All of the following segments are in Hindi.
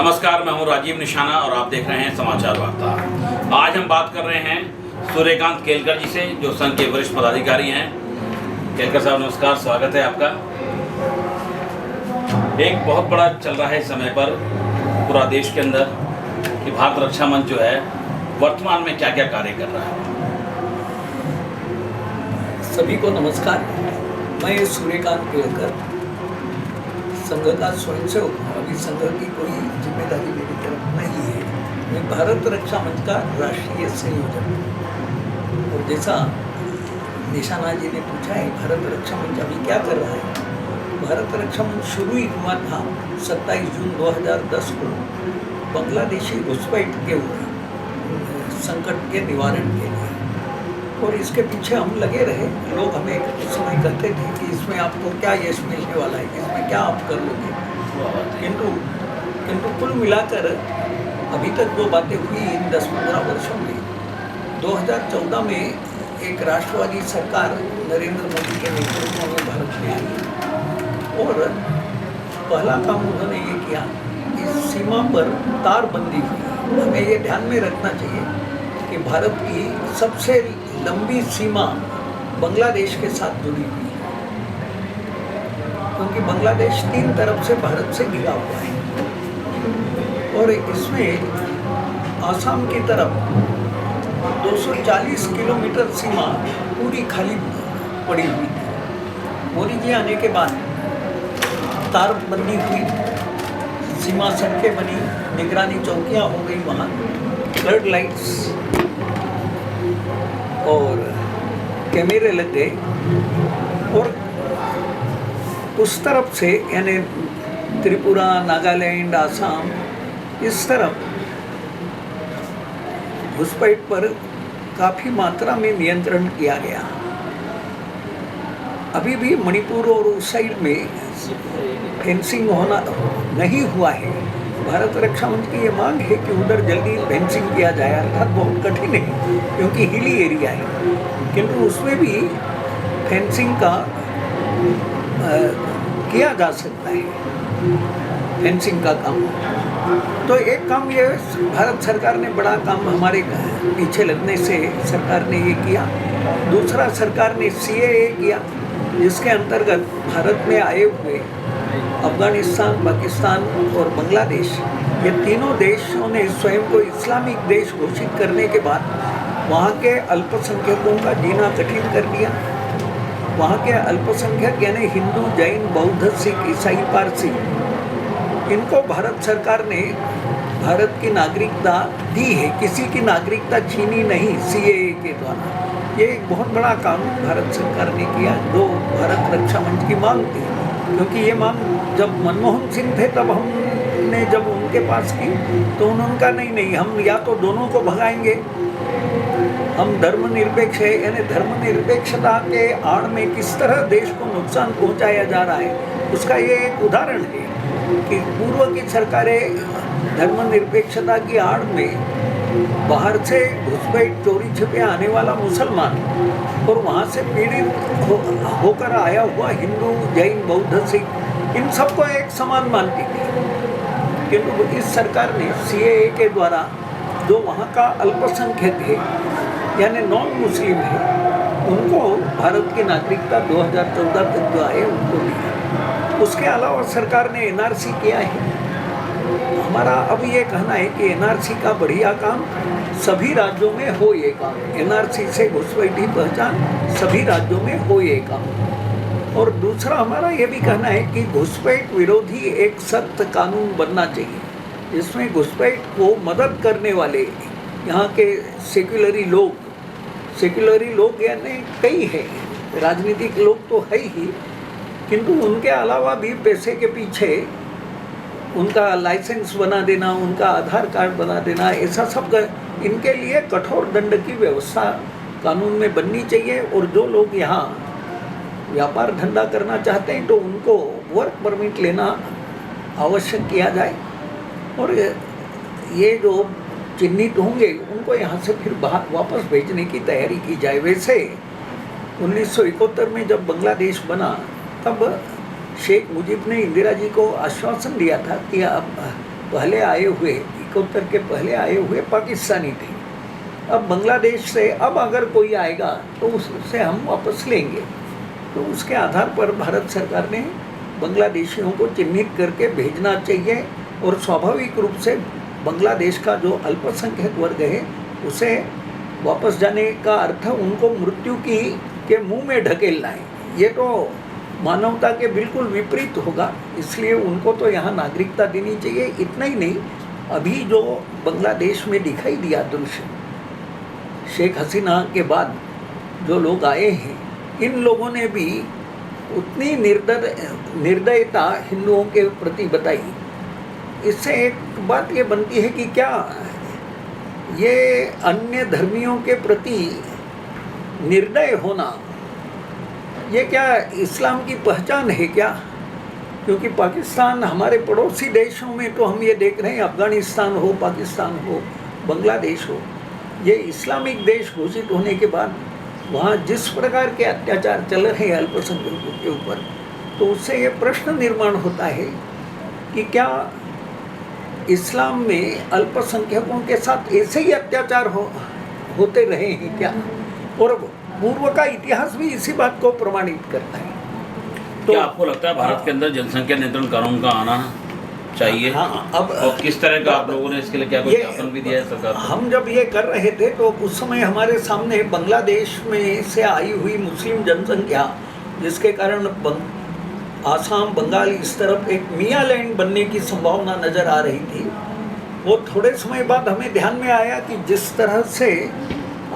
नमस्कार, मैं हूं राजीव निशाना और आप देख रहे हैं समाचार वार्ता। आज हम बात कर रहे हैं सूर्यकांत केलकर जी से, जो संघ के वरिष्ठ पदाधिकारी हैं। केलकर साहब नमस्कार, स्वागत है आपका। एक बहुत बड़ा चल रहा है इस समय पर पूरा देश के अंदर कि भारत रक्षा मंच जो है वर्तमान में क्या क्या कार्य कर रहा है। सभी को नमस्कार। मैं सूर्यकांत केलकर, संघ का स्वयंसेवक हूँ। अभी संघ की कोई जिम्मेदारी मेरी तरफ नहीं है। मैं भारत रक्षा मंच का राष्ट्रीय संयोजक हूँ। और जैसा निशाना जी ने पूछा है, भारत रक्षा मंच अभी क्या कर रहा है। भारत रक्षा मंच शुरू ही हुआ था 27 जून 2010 को बांग्लादेशी घुसपैठ के संकट के निवारण के लिए, और इसके पीछे हम लगे रहे। लोग हमें उस समय कहते थे कि इसमें आपको क्या यश मिलने वाला है, इसमें क्या आप कर लोगे। किंतु कुल मिलाकर अभी तक जो बातें हुई इन 10-15 वर्षों में, 2014 में एक राष्ट्रवादी सरकार नरेंद्र मोदी के नेतृत्व में भारत में आई, और पहला काम उन्होंने ये किया कि सीमा पर तारबंदी हुई। हमें ये ध्यान में रखना चाहिए कि भारत की सबसे लंबी सीमा बांग्लादेश के साथ जुड़ी हुई है, क्योंकि बांग्लादेश 3 तरफ से भारत से घिरा हुआ है। और इसमें आसाम की तरफ 240 किलोमीटर सीमा पूरी खाली पड़ी हुई थी। मोदी जी आने के बाद तारबंदी हुई, सीमा सड़कें बनी, निगरानी चौकियाँ हो गई, वहाँ फ्लड लाइट्स और कैमरे लग गए। और उस तरफ से यानी त्रिपुरा, नागालैंड, आसाम, इस तरफ घुसपैठ पर काफ़ी मात्रा में नियंत्रण किया गया। अभी भी मणिपुर और उस साइड में फेंसिंग होना नहीं हुआ है। भारत रक्षा मंच की ये मांग है कि उधर जल्दी फेंसिंग किया जाए, अर्थात बहुत कठिन है क्योंकि हिली एरिया है, किंतु उसमें भी फेंसिंग का किया जा सकता है, फेंसिंग का काम। तो एक काम ये भारत सरकार ने बड़ा काम हमारे पीछे लगने से सरकार ने ये किया। दूसरा, सरकार ने CAA किया, जिसके अंतर्गत भारत में आए हुए अफगानिस्तान, पाकिस्तान और बांग्लादेश, ये तीनों देशों ने स्वयं को इस्लामिक देश घोषित करने के बाद वहाँ के अल्पसंख्यकों का जीना कठिन कर दिया। वहाँ के अल्पसंख्यक यानी हिंदू, जैन, बौद्ध, सिख, ईसाई, पारसी, इनको भारत सरकार ने भारत की नागरिकता दी है, किसी की नागरिकता छीनी नहीं CAA के द्वारा। ये एक बहुत बड़ा काम भारत सरकार ने किया, जो भारत रक्षा मंच की मांग थी। क्योंकि ये मांग जब मनमोहन सिंह थे तब हमने जब उनके पास की, तो उन्होंने कहा नहीं, हम या तो दोनों को भगाएंगे, हम धर्मनिरपेक्ष है, यानी धर्मनिरपेक्षता के आड़ में किस तरह देश को नुकसान पहुंचाया जा रहा है, उसका ये एक उदाहरण है कि पूर्व की सरकारें धर्मनिरपेक्षता की आड़ में बाहर से घुसपैठ, चोरी छिपे आने वाला मुसलमान और वहाँ से पीड़ित होकर आया हुआ हिंदू, जैन, बौद्ध, सिख, इन सबको एक समान मानती थी। किंतु इस सरकार ने CAA के द्वारा जो वहाँ का अल्पसंख्यक है यानी नॉन मुस्लिम है, उनको भारत की नागरिकता 2014 तक जो आए उनको दी। उसके अलावा सरकार ने NRC किया है। हमारा अब ये कहना है कि NRC का बढ़िया काम सभी राज्यों में हो, ये काम NRC से घुसपैठी पहचान सभी राज्यों में हो, ये काम। और दूसरा हमारा ये भी कहना है कि घुसपैठ विरोधी एक सख्त कानून बनना चाहिए, जिसमें घुसपैठ को मदद करने वाले यहाँ के सेक्युलरी लोग यानी कई हैं, राजनीतिक लोग तो है ही, किंतु उनके अलावा भी पैसे के पीछे उनका लाइसेंस बना देना, उनका आधार कार्ड बना देना, ऐसा सब इनके लिए कठोर दंड की व्यवस्था कानून में बननी चाहिए। और जो लोग यहाँ व्यापार धंधा करना चाहते हैं तो उनको वर्क परमिट लेना आवश्यक किया जाए, और ये जो चिन्हित होंगे उनको यहाँ से फिर वापस भेजने की तैयारी की जाए। वैसे 1971 में जब बांग्लादेश बना तब शेख मुजीब ने इंदिरा जी को आश्वासन दिया था कि अब पहले आए हुए 71 के पहले आए हुए पाकिस्तानी थे। अब बांग्लादेश से अब अगर कोई आएगा तो उससे हम वापस लेंगे। तो उसके आधार पर भारत सरकार ने बांग्लादेशियों को चिन्हित करके भेजना चाहिए और स्वाभाविक रूप से बांग्लादेश का जो अल्पसंख्यक वर्ग है उसे वापस जाने का अर्थ उनको मृत्यु के मुंह में ढकेलना है। ये तो मानवता के बिल्कुल विपरीत होगा, इसलिए उनको तो यहाँ नागरिकता देनी चाहिए। इतना ही नहीं, अभी जो बांग्लादेश में दिखाई दिया दृश्य, शेख हसीना के बाद जो लोग आए हैं, इन लोगों ने भी उतनी निर्दयता हिंदुओं के प्रति बताई। इससे एक बात ये बनती है कि क्या ये अन्य धर्मियों के प्रति निर्दय होना, ये क्या इस्लाम की पहचान है क्या? क्योंकि पाकिस्तान हमारे पड़ोसी देशों में तो हम ये देख रहे हैं, अफगानिस्तान हो, पाकिस्तान हो, बांग्लादेश हो, ये इस्लामिक देश घोषित होने के बाद वहाँ जिस प्रकार के अत्याचार चल रहे हैं अल्पसंख्यकों के ऊपर, तो उससे ये प्रश्न निर्माण होता है कि क्या इस्लाम में अल्पसंख्यकों के साथ ऐसे ही अत्याचार होते रहे हैं क्या? और पूर्व का इतिहास भी इसी बात को प्रमाणित करता है। तो क्या आपको लगता है भारत के अंदर जनसंख्या नियंत्रण कानून का आना चाहिए? हाँ, अब और किस तरह का आप लोगों ने इसके लिए क्या कोई ज्ञापन भी दिया है सरकार को? हम जब ये कर रहे थे तो उस समय हमारे सामने बांग्लादेश में से आई हुई मुस्लिम जनसंख्या, जिसके कारण आसाम, बंगाल इस तरफ एक मियाँ लैंड बनने की संभावना नज़र आ रही थी। वो थोड़े समय बाद हमें ध्यान में आया कि जिस तरह से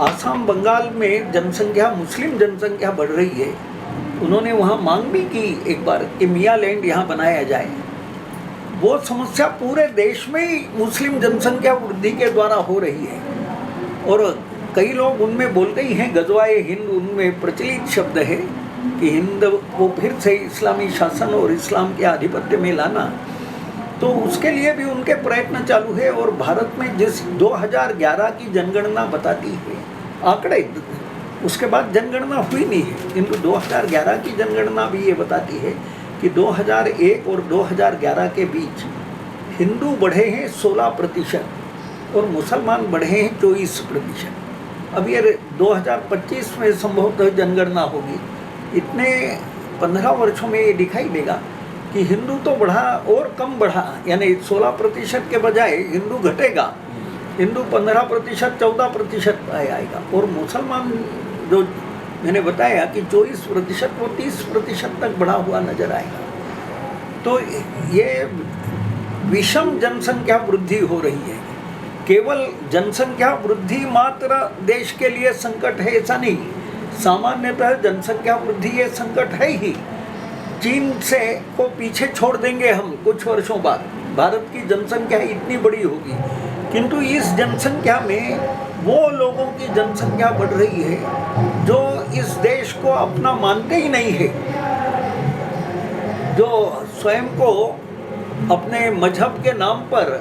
आसाम, बंगाल में जनसंख्या, मुस्लिम जनसंख्या बढ़ रही है, उन्होंने वहाँ मांग भी की एक बार कि मियाँ लैंड यहाँ बनाया जाए। वो समस्या पूरे देश में ही मुस्लिम जनसंख्या वृद्धि के द्वारा हो रही है और कई लोग उनमें बोलते ही हैं, गज़वाए हिंद उनमें प्रचलित शब्द है कि हिंद को फिर से इस्लामी शासन और इस्लाम के आधिपत्य में लाना। तो उसके लिए भी उनके प्रयत्न चालू है। और भारत में जिस 2011 की जनगणना बताती है आंकड़े, उसके बाद जनगणना हुई नहीं है, किंतु 2011 की जनगणना भी ये बताती है कि 2001 और 2011 के बीच हिंदू बढ़े हैं 16% और मुसलमान बढ़े हैं 24%। अब ये 2025 में संभवतः जनगणना होगी। इतने 15 वर्षों में ये दिखाई देगा कि हिंदू तो बढ़ा और कम बढ़ा, यानी 16% के बजाय हिंदू घटेगा, हिंदू 15%, 14% आएगा और मुसलमान जो मैंने बताया कि 24%, वो 30% तक बढ़ा हुआ नजर आएगा। तो ये विषम जनसंख्या वृद्धि हो रही है। केवल जनसंख्या वृद्धि मात्र देश के लिए संकट है ऐसा नहीं, सामान्यतः जनसंख्या वृद्धि ये संकट है ही। चीन से को पीछे छोड़ देंगे हम कुछ वर्षों बाद, भारत की जनसंख्या इतनी बड़ी होगी, किंतु इस जनसंख्या में वो लोगों की जनसंख्या बढ़ रही है जो इस देश को अपना मानते ही नहीं है, जो स्वयं को अपने मजहब के नाम पर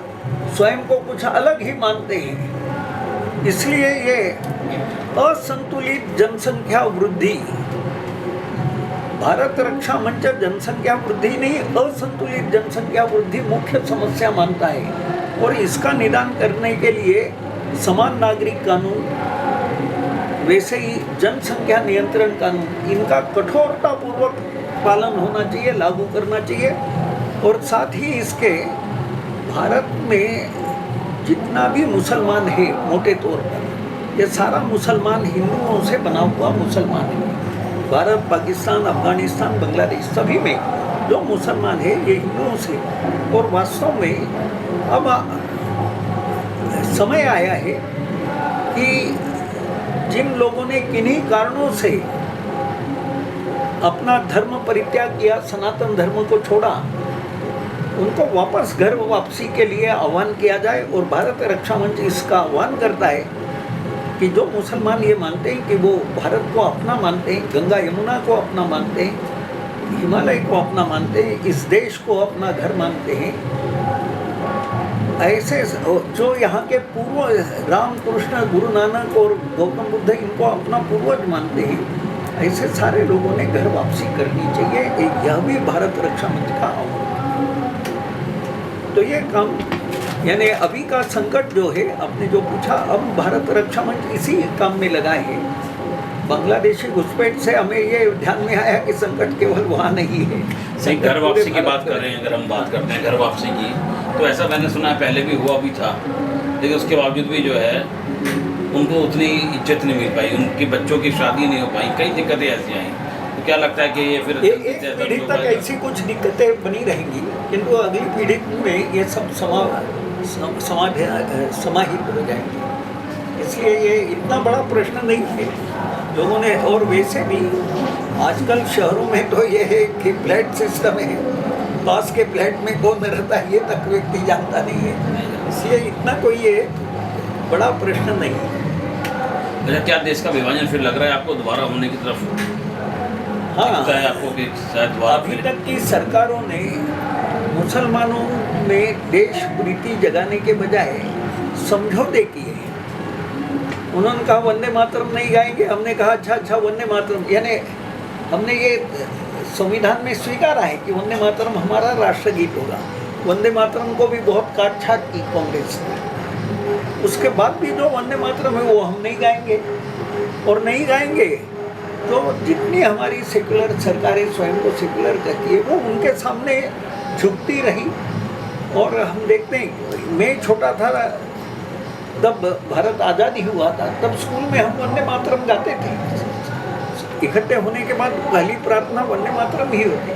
स्वयं को कुछ अलग ही मानते हैं। इसलिए ये असंतुलित जनसंख्या वृद्धि, भारत रक्षा मंच जनसंख्या वृद्धि नहीं, असंतुलित जनसंख्या वृद्धि मुख्य समस्या मानता है। और इसका निदान करने के लिए समान नागरिक कानून, वैसे ही जनसंख्या नियंत्रण कानून, इनका कठोरतापूर्वक पालन होना चाहिए, लागू करना चाहिए। और साथ ही इसके भारत में जितना भी मुसलमान है, मोटे तौर पर ये सारा मुसलमान हिंदुओं से बना हुआ मुसलमान है। भारत, पाकिस्तान, अफगानिस्तान, बांग्लादेश सभी में जो मुसलमान है ये हिंदुओं से। और वास्तव में अब समय आया है कि जिन लोगों ने किन्हीं कारणों से अपना धर्म परित्याग किया, सनातन धर्म को छोड़ा, उनको वापस घर वापसी के लिए आह्वान किया जाए। और भारत रक्षा मंच इसका आह्वान करता है कि जो मुसलमान ये मानते हैं कि वो भारत को अपना मानते हैं, गंगा यमुना को अपना मानते हैं, हिमालय को अपना मानते हैं, इस देश को अपना घर मानते हैं, ऐसे जो यहाँ के पूर्व राम कृष्ण, गुरु नानक और गौतम बुद्ध इनको अपना पूर्वज मानते हैं, ऐसे सारे लोगों ने घर वापसी करनी चाहिए। यह भी भारत रक्षा मंच का आह्वान। तो ये काम यानी अभी का संकट जो है, आपने जो पूछा, अब भारत रक्षा मंच इसी काम में लगा है। बांग्लादेशी घुसपैठ से हमें ये ध्यान में आया कि संकट केवल वहाँ नहीं है। सही, घर वापसी की बात कर रहे हैं, अगर हम बात करते हैं घर वापसी की, तो ऐसा मैंने सुना है पहले भी हुआ भी था, लेकिन उसके बावजूद भी जो है उनको उतनी इज्जत नहीं मिल पाई, उनके बच्चों की शादी नहीं हो पाई, कई दिक्कतें ऐसी आई। तो क्या लगता है कि ये फिर एक पीढ़ी तक ऐसी कुछ दिक्कतें बनी रहेंगी, किंतु अगली पीढ़ी में ये सब समाहित हो जाएंगे। इसलिए ये इतना बड़ा प्रश्न नहीं है लोगों ने। और वैसे भी आजकल शहरों में तो ये है कि फ्लैट सिस्टम है, पास के फ्लैट में कौन रहता है ये तक व्यक्ति जानता नहीं है, इसलिए इतना कोई ये बड़ा प्रश्न नहीं है। अच्छा, क्या देश का विभाजन फिर लग रहा है आपको दोबारा होने की तरफ? हाँ, लगता है आपको कि शायद दोबारा अभी फिर? तक की सरकारों ने मुसलमानों में देश प्रीति जगाने के बजाय समझौते किए। उन्होंने कहा वंदे मातरम नहीं गाएंगे, हमने कहा अच्छा वंदे मातरम, यानी हमने ये संविधान में स्वीकारा है कि वंदे मातरम हमारा राष्ट्रगीत होगा। वंदे मातरम को भी बहुत काट छाट की कांग्रेस ने। उसके बाद भी जो वंदे मातरम है वो हम नहीं गाएंगे, और नहीं गाएंगे तो जितनी हमारी सेकुलर सरकारें स्वयं को सेकुलर कहती है वो उनके सामने झुकती रही। और हम देखते हैं, मैं छोटा था तब भारत आज़ादी हुआ था, तब स्कूल में हम वंदे मातरम गाते थे। इकट्ठे होने के बाद पहली प्रार्थना वंदे मातरम ही होती,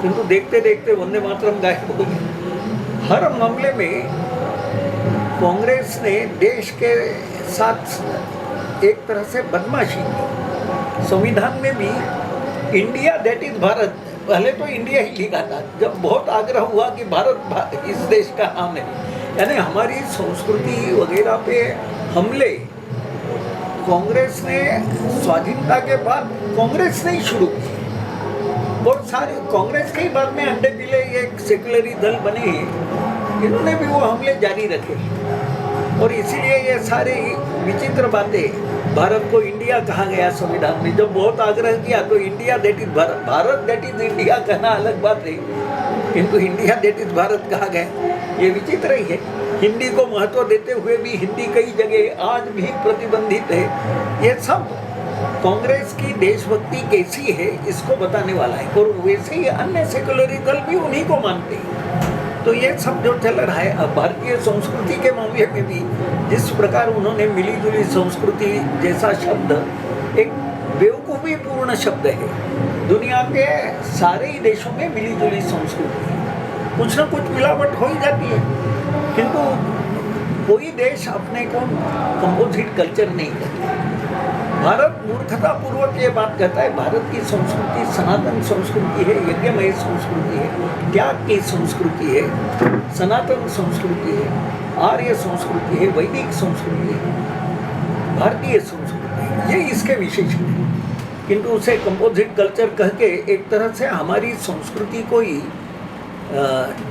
किंतु देखते देखते वंदे मातरम गायब हो गई। हर मामले में कांग्रेस ने देश के साथ एक तरह से बदमाशी की। संविधान में भी इंडिया दैट इज भारत, पहले तो इंडिया ही लिखा था, जब बहुत आग्रह हुआ कि भारत इस देश का नाम है, यानी हमारी संस्कृति वगैरह पे हमले कांग्रेस ने स्वाधीनता के बाद कांग्रेस ने ही शुरू किए। और सारे कांग्रेस के ही बाद में अंडे पिले एक सेकुलरी दल बने हैं, इन्होंने भी वो हमले जारी रखे। और इसीलिए ये सारे विचित्र बातें, भारत को इंडिया कहा गया संविधान में, जब बहुत आग्रह किया तो India that is Bharat, Bharat that is India कहना अलग बात है, किंतु इंडिया दैट इज भारत कहा गया। ये विचित्र ही है। हिंदी को महत्व देते हुए भी हिंदी कई जगह आज भी प्रतिबंधित है। ये सब कांग्रेस की देशभक्ति कैसी है इसको बताने वाला है। और वैसे ही अन्य सेकुलरी दल भी उन्हीं को मानते हैं। तो ये सब जो चल रहा है, अब भारतीय संस्कृति के मामले में भी जिस प्रकार उन्होंने मिली जुली संस्कृति जैसा शब्द एक बेवकूफ़ीपूर्ण शब्द है। दुनिया के सारे ही देशों में मिली जुली संस्कृति है, कुछ ना कुछ मिलावट हो ही जाती है, किंतु कोई देश अपने को कंपोजिट कल्चर नहीं करता। भारत मूर्खतापूर्वक ये बात कहता है भारत की संस्कृति सनातन संस्कृति है, यज्ञमय संस्कृति है, त्याग की संस्कृति है, सनातन संस्कृति है, आर्य संस्कृति है, वैदिक संस्कृति है, भारतीय संस्कृति है, ये इसके विशेषण है। किंतु उसे कंपोजिट कल्चर कह के एक तरह से हमारी संस्कृति को ही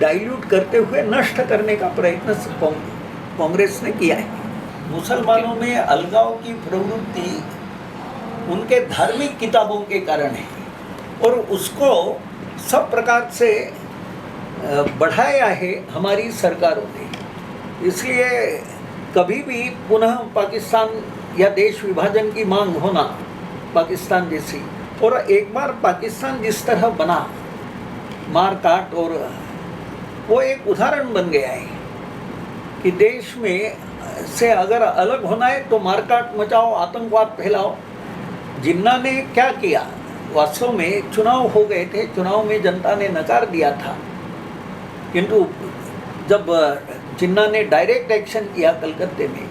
डाइल्यूट करते हुए नष्ट करने का प्रयत्न कांग्रेस ने किया है। मुसलमानों में अलगाव की प्रवृत्ति उनके धार्मिक किताबों के कारण है, और उसको सब प्रकार से बढ़ाया है हमारी सरकारों ने। इसलिए कभी भी पुनः पाकिस्तान या देश विभाजन की मांग होना, पाकिस्तान जैसी, और एक बार पाकिस्तान जिस तरह बना मार काट, और वो एक उदाहरण बन गया है कि देश में से अगर अलग होना है तो मारकाट मचाओ, आतंकवाद फैलाओ। जिन्ना ने क्या किया, वास्तव में चुनाव हो गए थे, चुनाव में जनता ने नकार दिया था, किंतु जब जिन्ना ने डायरेक्ट एक्शन किया कलकत्ते में,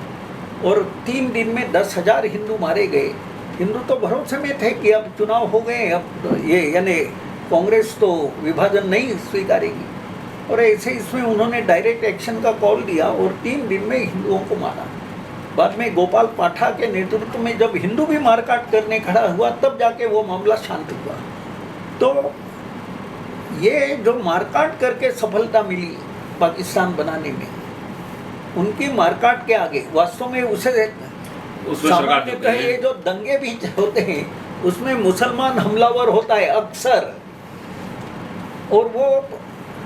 और 3 दिन में 10,000 हिंदू मारे गए। हिंदू तो भरोसे में थे कि अब चुनाव हो गए, अब तो ये यानी कांग्रेस तो विभाजन नहीं स्वीकारेगी, और ऐसे इसमें उन्होंने डायरेक्ट एक्शन का कॉल दिया और 3 दिन में हिंदुओं को मारा। बाद में गोपाल पाठा के नेतृत्व में जब हिंदू भी मारकाट करने खड़ा हुआ तब जाके वो मामला शांत हुआ। तो ये जो मारकाट करके सफलता मिली पाकिस्तान बनाने में, उनकी मारकाट के आगे वास्तव में उसे सामान्यतः ये जो दंगे भी होते हैं उसमें मुसलमान हमलावर होता है अक्सर, और वो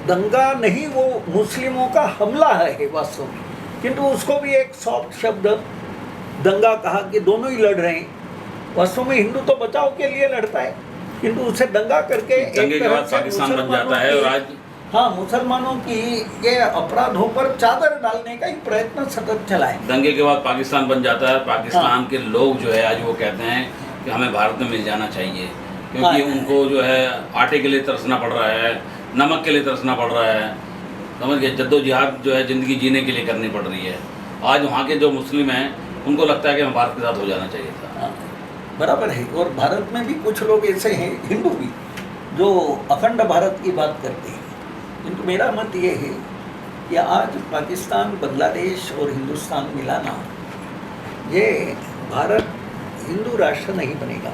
दंगा नहीं, वो मुस्लिमों का हमला है वास्तव में, किंतु उसको भी एक सॉफ्ट शब्द दंगा कहा कि दोनों ही लड़ रहे हैं। वास्तव में हिंदू तो बचाव के लिए लड़ता है, किंतु उसे दंगा करके दंगे के बाद पाकिस्तान बन जाता है और आज हाँ, मुसलमानों की के अपराधों पर चादर डालने का ही प्रयत्न सतत चला है। दंगे के बाद पाकिस्तान बन जाता है। पाकिस्तान के लोग जो है आज वो कहते हैं कि हमें भारत में मिल जाना चाहिए, क्योंकि उनको जो है आटे के लिए तरसना पड़ रहा है, नमक के लिए तरसना पड़ रहा है, समझ गए। जद्दोजहद जो है ज़िंदगी जीने के लिए करनी पड़ रही है। आज वहाँ के जो मुस्लिम हैं उनको लगता है कि हमें भारत के साथ हो जाना चाहिए था। बराबर है। और भारत में भी कुछ लोग ऐसे हैं, हिंदू भी, जो अखंड भारत की बात करते हैं। किंतु मेरा मत ये है कि आज पाकिस्तान, बांग्लादेश और हिंदुस्तान मिलाना, ये भारत हिंदू राष्ट्र नहीं बनेगा,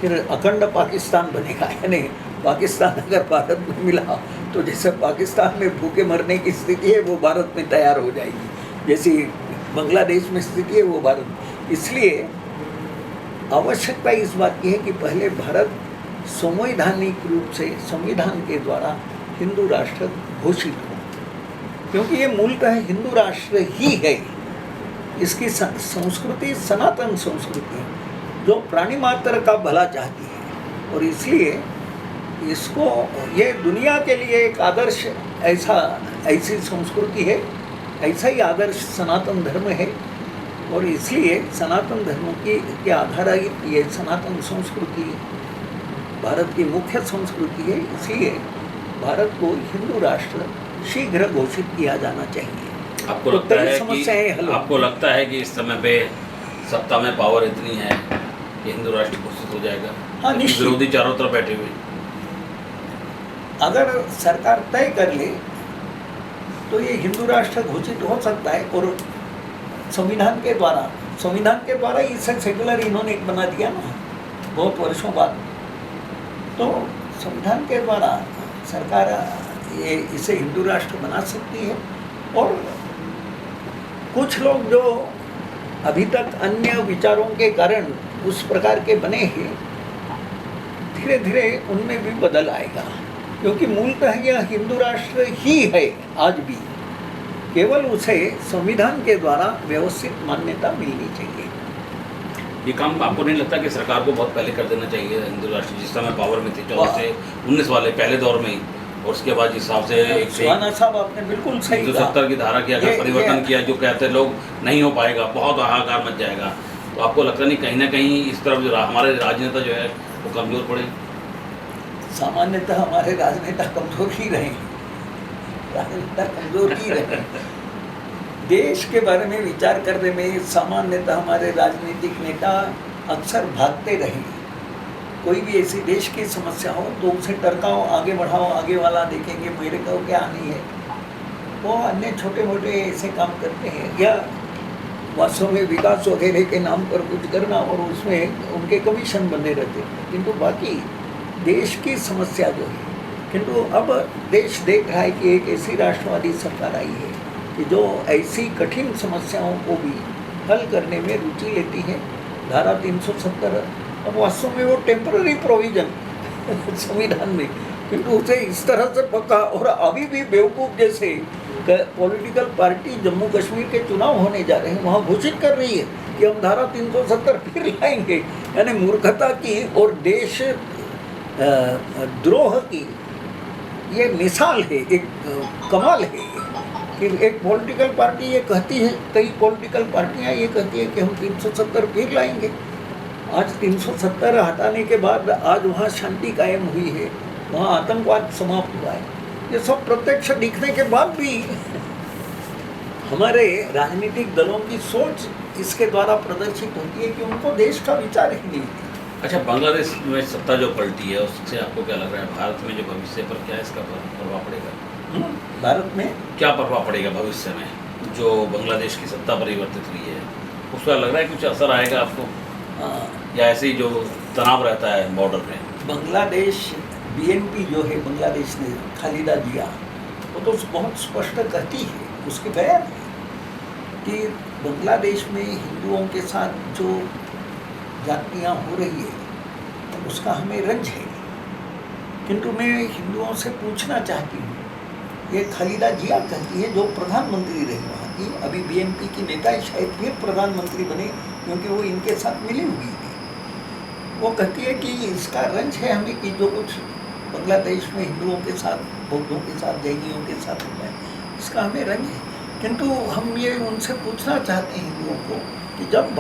फिर अखंड पाकिस्तान बनेगा। यानी पाकिस्तान अगर भारत में मिला तो जैसे पाकिस्तान में भूखे मरने की स्थिति है वो भारत में तैयार हो जाएगी, जैसी बांग्लादेश में स्थिति है वो भारत। इसलिए आवश्यकता इस बात की है कि पहले भारत संवैधानिक रूप से संविधान के द्वारा हिंदू राष्ट्र घोषित हो, क्योंकि ये मूलतः हिंदू राष्ट्र ही है। इसकी संस्कृति सनातन संस्कृति है जो प्राणी मात्र का भला चाहती है, और इसलिए इसको ये दुनिया के लिए एक आदर्श ऐसी संस्कृति है, ऐसा ही आदर्श सनातन धर्म है। और इसलिए सनातन धर्म के आधारित ये सनातन संस्कृति भारत की मुख्य संस्कृति है। इसलिए भारत को हिंदू राष्ट्र शीघ्र घोषित किया जाना चाहिए। आपको लगता है कि इस समय पे सत्ता में पावर इतनी है कि हिंदू राष्ट्र घोषित हो जाएगा? हाँ, निश्चित। विरोधी चारों तरफ बैठे हुए, अगर सरकार तय कर ले तो ये हिंदू राष्ट्र घोषित हो सकता है। और संविधान के द्वारा इसे सेकुलर इन्होंने एक बना दिया ना बहुत वर्षों बाद, तो संविधान के द्वारा सरकार ये इसे हिंदू राष्ट्र बना सकती है। और कुछ लोग जो अभी तक अन्य विचारों के कारण उस प्रकार के बने हैं, धीरे धीरे उनमें भी बदल आएगा, क्योंकि मूलतः यह हिंदू राष्ट्र ही है आज भी, केवल उसे संविधान के द्वारा व्यवस्थित मान्यता मिलनी चाहिए। ये काम आपको नहीं लगता कि सरकार को बहुत पहले कर देना चाहिए? हिंदू राष्ट्र जिस समय पावर में थे 14 से 19 वाले पहले दौर में ही, और उसके बाद जिस हिसाब से सुहाना साहब आपने बिल्कुल सही कहा। 270 की धारा की अगर परिवर्तन किया, जो कहते लोग नहीं हो पाएगा, बहुत हाहाकार मच जाएगा, तो आपको लगता नहीं कहीं ना कहीं इस तरफ जो हमारे राजनेता जो है वो कमज़ोर पड़े? सामान्यतः हमारे राजनेता कमज़ोर ही रहे, राजनेता कमज़ोर ही रहे। देश के बारे में विचार करने में सामान्यतः हमारे राजनीतिक नेता अक्सर भागते रहे। कोई भी ऐसी देश की समस्या हो तो उसे टरकाओ, आगे बढ़ाओ, आगे वाला देखेंगे, मेरे को क्या नहीं है। वो अन्य छोटे मोटे ऐसे काम करते हैं, या वास्तव में विकास वगैरह के नाम पर कुछ करना और उसमें उनके कमीशन बने रहते हैं, किंतु बाकी देश की समस्या जो है, किंतु अब देश देख रहा है कि एक ऐसी राष्ट्रवादी सरकार आई है कि जो ऐसी कठिन समस्याओं को भी हल करने में रुचि लेती है। धारा 370 अब वास्तव में वो टेम्पररी प्रोविजन संविधान में, किंतु उसे इस तरह से पक्का, और अभी भी बेवकूफ़ जैसे पॉलिटिकल पार्टी जम्मू कश्मीर के चुनाव होने जा रहे हैं, वहाँ घोषित कर रही है कि हम धारा 370 फिर लाएंगे। यानी मूर्खता की और देश द्रोह की ये मिसाल है, एक कमाल है कि एक पॉलिटिकल पार्टी ये कहती है, कई पॉलिटिकल पार्टियाँ ये कहती है कि हम 370 फिर लाएंगे। आज 370 हटाने के बाद आज वहाँ शांति कायम हुई है, वहाँ आतंकवाद समाप्त हुआ है। ये सब प्रत्यक्ष दिखने के बाद भी हमारे राजनीतिक दलों की सोच इसके द्वारा प्रदर्शित होती है कि उनको देश का विचार ही नहीं है। अच्छा, बांग्लादेश में सत्ता जो पलटी है उससे आपको क्या लग रहा है भारत में जो भविष्य पर क्या इसका प्रभाव पड़ेगा? भारत में क्या प्रभाव पड़ेगा भविष्य में? जो बांग्लादेश की सत्ता परिवर्तित हुई है उसका लग रहा है कुछ असर आएगा आपको, या ऐसे ही जो तनाव रहता है बॉर्डर में? बांग्लादेश BNP जो है, बांग्लादेश ने खालिदा जिया, वो तो बहुत स्पष्ट कहती है, उसके बयान है कि बांग्लादेश में हिंदुओं के साथ जो जातियाँ हो रही है उसका हमें रंज है। किंतु मैं हिंदुओं से पूछना चाहती हूँ ये खालिदा जिया कहती है, जो प्रधानमंत्री रही वहाँ की, अभी बीएनपी की नेता है, शायद फिर प्रधानमंत्री बने क्योंकि वो इनके साथ मिली हुई है। वो कहती है कि इसका रंज है हमें कि जो कुछ बांग्लादेश में हिंदुओं के साथ, बौद्धों के साथ, जैनियों के साथ होता है, इसका हमें रंज है। किंतु हम ये उनसे पूछना चाहते हैं हिंदुओं को कि जब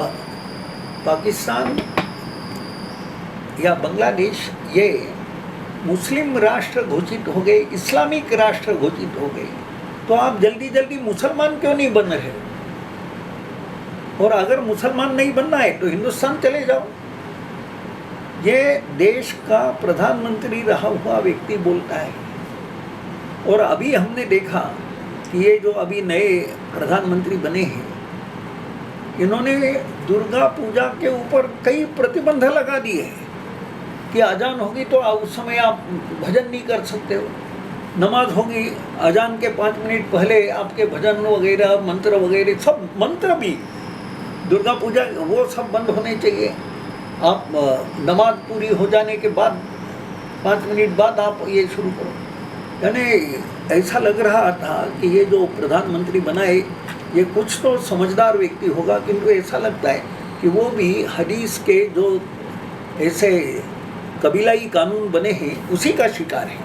पाकिस्तान या बांग्लादेश ये मुस्लिम राष्ट्र घोषित हो गए, इस्लामिक राष्ट्र घोषित हो गए, तो आप जल्दी जल्दी मुसलमान क्यों नहीं बन रहे? और अगर मुसलमान नहीं बनना है तो हिंदुस्तान चले जाओ। ये देश का प्रधानमंत्री रहा हुआ व्यक्ति बोलता है। और अभी हमने देखा कि ये जो अभी नए प्रधानमंत्री बने हैं, इन्होंने दुर्गा पूजा के ऊपर कई प्रतिबंध लगा दिए हैं कि अजान होगी तो उस समय आप भजन नहीं कर सकते हो, नमाज होगी अजान के 5 मिनट पहले आपके भजन वगैरह, मंत्र वगैरह, सब मंत्र भी दुर्गा पूजा वो सब बंद होने चाहिए। आप नमाज पूरी हो जाने के बाद 5 मिनट बाद आप ये शुरू करो। यानी ऐसा लग रहा था कि ये जो प्रधानमंत्री बनाए ये कुछ तो समझदार व्यक्ति होगा, किंतु ऐसा लगता है कि वो भी हदीस के जो ऐसे कबीलाई कानून बने हैं उसी का शिकार है।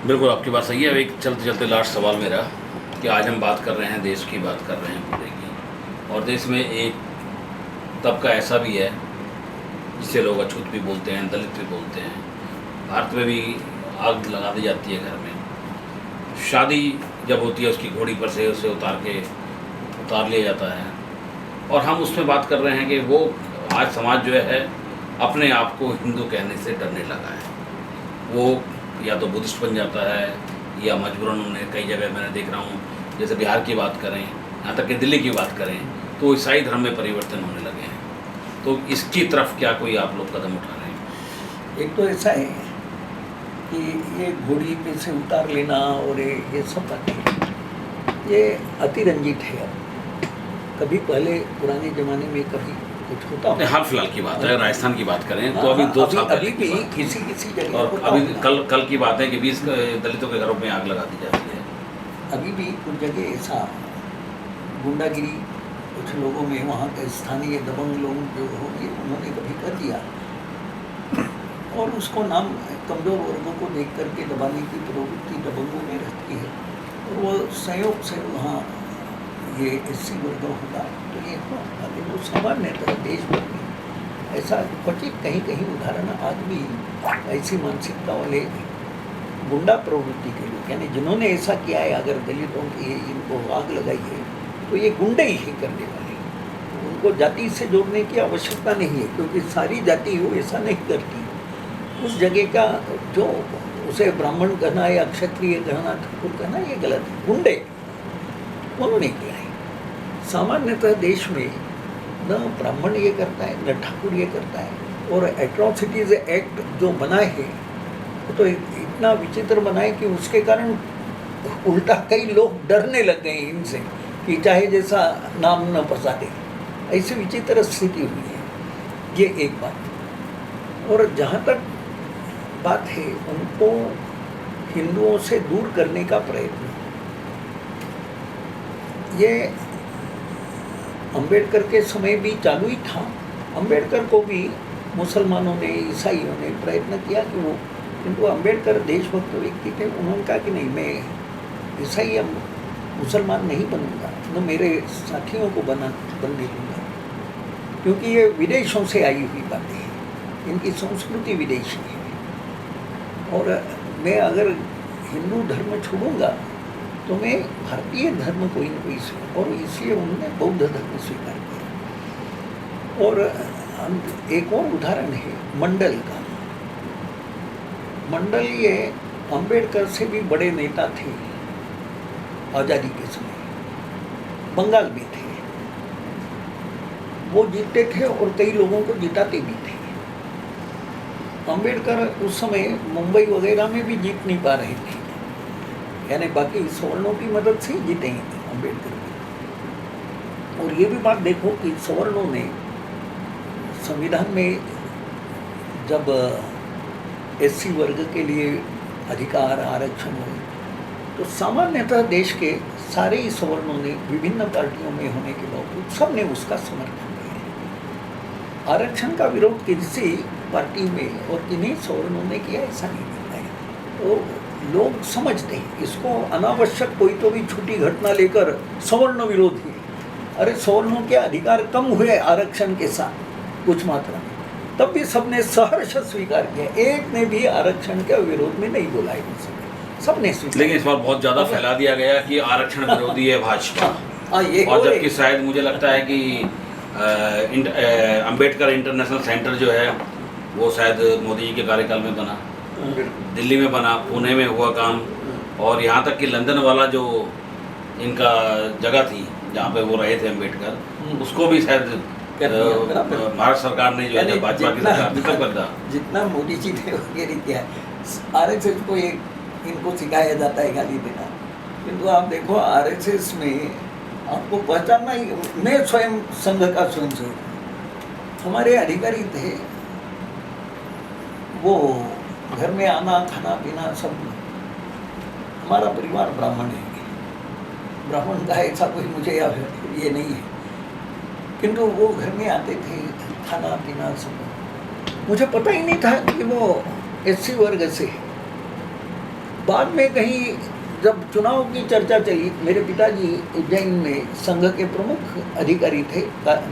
बिल्कुल आपकी बात सही है। एक चलते चलते लास्ट सवाल मेरा कि आज हम बात कर रहे हैं, देश की बात कर रहे हैं पूरे की, और देश में एक तबका ऐसा भी है जिसे लोग अछूत भी बोलते हैं, दलित भी बोलते हैं। भारत में भी आग लगा दी जाती है घर में। शादी जब होती है उसकी घोड़ी पर से उसे उतार लिया जाता है, और हम उसमें बात कर रहे हैं कि वो आज समाज जो है अपने आप को हिंदू कहने से डरने लगा है। वो या तो बुद्धिस्ट बन जाता है या मजबूरन उन्हें कई जगह मैंने देख रहा हूँ, जैसे बिहार की बात करें, यहाँ तक कि दिल्ली की बात करें, तो ईसाई धर्म में परिवर्तन होने लगे हैं। तो इसकी तरफ क्या कोई आप लोग कदम उठा रहे हैं? एक तो ऐसा है कि ये घोड़ी पे से उतार लेना और ये सब बातें ये अतिरंजित है। कभी पहले पुराने ज़माने में कभी कुछ होता है, हाल फिलहाल की बात है। राजस्थान की बात करें तो अभी 2 साल अभी भी किसी जगह, और अभी कल की बात है कि 20 दलितों के घरों में आग लगा दी जाती है। अभी भी कुछ जगह ऐसा गुंडागिरी कुछ लोगों में, वहाँ के स्थानीय दबंग लोग जो होंगे उन्होंने कभी कर दिया, और उसको नाम कमज़ोर वर्गों को देख करके दबाने की प्रवृत्ति दबंगों में रहती है, और वो संयोग से वहाँ ये एससी वर्ग होगा तो ये होगा। वो सामान्यतः देश भर में ऐसा क्वचित कहीं कहीं उदाहरण आज भी ऐसी मानसिकता वाले गुंडा प्रवृत्ति के लोग, यानी जिन्होंने ऐसा किया है, अगर दलितों की इनको आग लगाई है तो ये गुंडे ही करने वाले, उनको जाति से जोड़ने की आवश्यकता नहीं है, क्योंकि सारी जाति वो ऐसा नहीं करती। उस जगह का जो उसे ब्राह्मण कहना या क्षत्रिय कहना, ठाकुर कहना, ये गलत है। गुंडे उन्होंने किया है। सामान्यतः देश में न ब्राह्मण ये करता है न ठाकुर ये करता है, और एट्रॉसिटीज़ एक्ट जो बनाए हैं तो इतना विचित्र बनाए कि उसके कारण उल्टा कई लोग डरने लग गए इनसे कि चाहे जैसा नाम न फंसा दे, ऐसी विचित्र स्थिति हुई है। ये एक बात। और जहाँ तक बात है उनको हिंदुओं से दूर करने का प्रयत्न, ये अंबेडकर के समय भी चालू ही था। अंबेडकर को भी मुसलमानों ने, ईसाइयों ने प्रयत्न किया कि वो, किंतु अंबेडकर देशभक्त व्यक्ति थे। उन्होंने कहा कि नहीं, मैं ईसाई या मुसलमान नहीं बनूंगा, न मेरे साथियों को बनने दूंगा, क्योंकि ये विदेशों से आई हुई बातें हैं, इनकी संस्कृति विदेशी है, और मैं अगर हिंदू धर्म छोड़ूंगा तो मैं भारतीय धर्म कोई न कोई, और इसलिए उन्होंने बौद्ध धर्म स्वीकार किया। और एक और उदाहरण है मंडल का। मंडल ये अंबेडकर से भी बड़े नेता थे आज़ादी के समय, बंगाल में थे, वो जीतते थे और कई लोगों को जिताते भी थे। अंबेडकर उस समय मुंबई वगैरह में भी जीत नहीं पा रहे थे, यानी बाकी सवर्णों की मदद से जीते हैं अंबेडकर भी। और ये भी बात देखो कि सवर्णों ने संविधान में जब एससी वर्ग के लिए अधिकार आरक्षण हुए तो सामान्यतः देश के सारे ही सवर्णों ने विभिन्न पार्टियों में होने के बावजूद सबने उसका समर्थन किया। आरक्षण का विरोध किसी पार्टी में और किन्हीं सवर्णों ने किया ऐसा नहीं लगता है। तो लोग समझते हैं इसको अनावश्यक कोई तो भी छोटी घटना लेकर सवर्ण विरोधी। अरे सवर्णों के अधिकार कम हुए आरक्षण के साथ कुछ मात्रा में, तब भी सबने सहर्ष स्वीकार किया। एक ने भी आरक्षण के विरोध में नहीं बोला है सबने स्वीकार। लेकिन इस बार बहुत ज़्यादा फैला दिया गया कि आरक्षण विरोधी है भाजपा। और जबकि शायद मुझे लगता है कि अंबेडकर इंटरनेशनल सेंटर जो है वो शायद मोदी जी के कार्यकाल में बना, दिल्ली में बना, पुणे में हुआ काम, और यहाँ तक कि लंदन वाला जो इनका जगह थी जहाँ पे वो रहे थे अंबेडकर, उसको भी शायद भारत सरकार ने जो है भाजपा की सरकार ने कर दिया। जितना मोदी जी ने वगैरह किया आरएसएस को इनको सिखाया जाता है गाली देना, किंतु आप देखो आरएसएस में आपको पहचानना ही, मैं स्वयं संघ का स्वयंसेवक, हमारे अधिकारी थे, वो घर में आना खाना पीना सब, हमारा परिवार ब्राह्मण है, ब्राह्मण का ऐसा कोई मुझे ये नहीं है, किंतु वो घर में आते थे, खाना पीना सब। मुझे पता ही नहीं था कि वो एससी वर्ग से है। बाद में कहीं जब चुनाव की चर्चा चली, मेरे पिताजी उज्जैन में संघ के प्रमुख अधिकारी थे,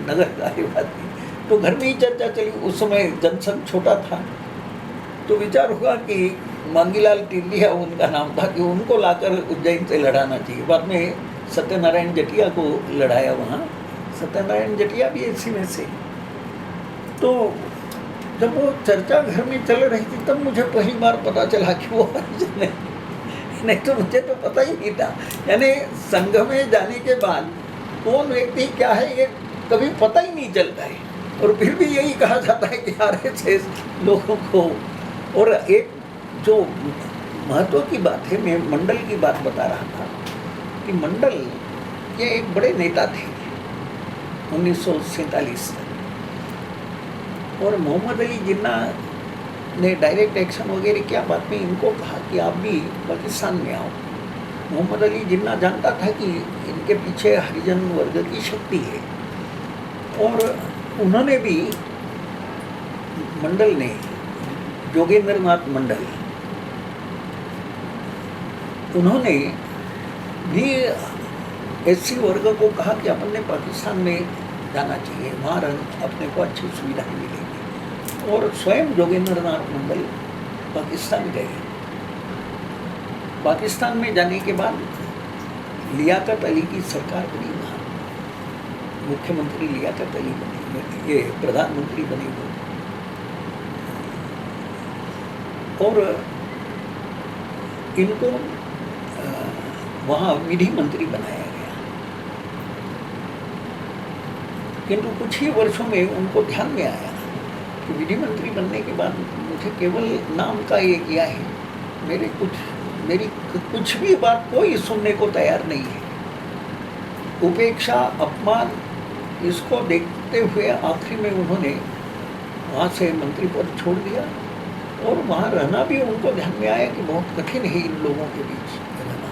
नगर कार्यवाही, तो घर में ही चर्चा चली। उस समय जनसंघ छोटा था, तो विचार हुआ कि मांगीलाल टिंडिया उनका नाम था कि उनको लाकर उज्जैन से लड़ाना चाहिए। बाद में सत्यनारायण जटिया को लड़ाया वहाँ, सत्यनारायण जटिया भी एससी में से। तो जब वो चर्चा घर में चल रही थी तब मुझे पहली बार पता चला कि वो हरिजन है, नहीं तो मुझे तो पता ही नहीं था। यानी संघ में जाने के बाद कौन व्यक्ति क्या है ये कभी पता ही नहीं चलता है, और फिर भी यही कहा जाता है कि आरएसएस लोगों को। और एक जो महत्व की बात है, मैं मंडल की बात बता रहा था कि मंडल ये एक बड़े नेता थे 1947 तक, और मोहम्मद अली जिन्ना ने डायरेक्ट एक्शन वगैरह क्या बात में इनको कहा कि आप भी पाकिस्तान में आओ। मोहम्मद अली जिन्ना जानता था कि इनके पीछे हरिजन वर्ग की शक्ति है, और उन्होंने भी, मंडल ने, जोगेंद्र नाथ मंडल, उन्होंने भी एससी वर्ग को कहा कि अपन ने पाकिस्तान में जाना चाहिए, वहाँ अपने को अच्छी सुविधाएं मिलेंगी। और स्वयं जोगेंद्र नाथ मंडल पाकिस्तान गए। पाकिस्तान में जाने के बाद लियाकत अली की सरकार बनी, वहाँ मुख्यमंत्री लियाकत अली बने, ये प्रधानमंत्री बने हुए, और इनको वहाँ विधि मंत्री बनाया गया। किंतु कुछ ही वर्षों में उनको ध्यान में आया कि विधि मंत्री बनने के बाद मुझे केवल नाम का ये किया है, मेरी कुछ भी बात कोई सुनने को तैयार नहीं है। उपेक्षा, अपमान, इसको देखते हुए आखिरी में उन्होंने वहाँ से मंत्री पद छोड़ दिया, और वहाँ रहना भी उनको ध्यान में आया कि बहुत कठिन है इन लोगों के बीच रहना।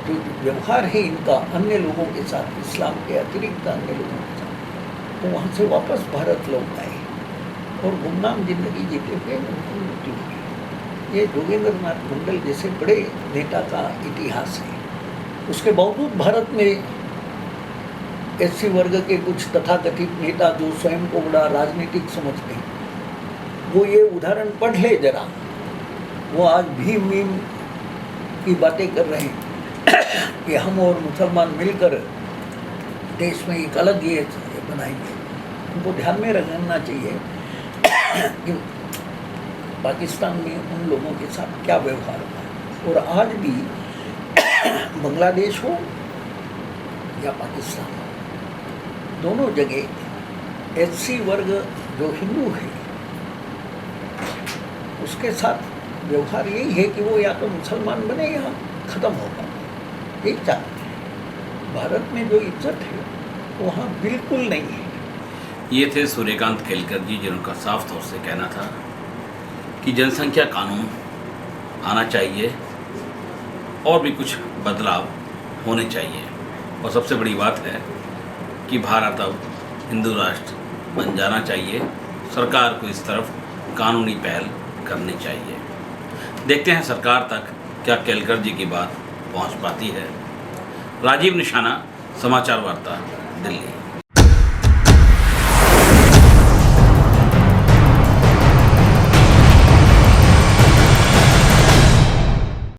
जो व्यवहार है इनका अन्य लोगों के साथ, इस्लाम के अतिरिक्त अन्य लोगों के साथ, तो वहाँ से वापस भारत लौट आए और गुमनाम जिंदगी जीते हुए उनकी मृत्यु हुई। ये जोगेंद्र नाथ मंडल जैसे बड़े नेता का इतिहास है। उसके बावजूद भारत में एससी वर्ग के कुछ तथाकथित नेता जो स्वयं को बड़ा राजनीतिक समझते हैं, वो ये उदाहरण पढ़ ले जरा। वो आज भीम की बातें कर रहे हैं कि हम और मुसलमान मिलकर देश में एक अलग ये बनाएंगे। उनको ध्यान में रखना चाहिए कि पाकिस्तान में उन लोगों के साथ क्या व्यवहार हुआ, और आज भी बांग्लादेश हो या पाकिस्तान हो, दोनों जगह एससी वर्ग जो हिंदू है उसके साथ व्यवहार यही है कि वो या तो मुसलमान बने या ख़त्म होगा। एक चाहते हैं भारत में जो इज्जत है वहाँ बिल्कुल नहीं है। ये थे सूर्यकांत केलकर जी, जिनका साफ तौर से कहना था कि जनसंख्या कानून आना चाहिए और भी कुछ बदलाव होने चाहिए। और सबसे बड़ी बात है कि भारत अब हिंदू राष्ट्र बन जाना चाहिए। सरकार को इस तरफ कानूनी पहल करनी चाहिए। देखते हैं सरकार तक क्या केलकर जी की बात पहुंच पाती है। राजीव निशाना, समाचार वार्ता, दिल्ली।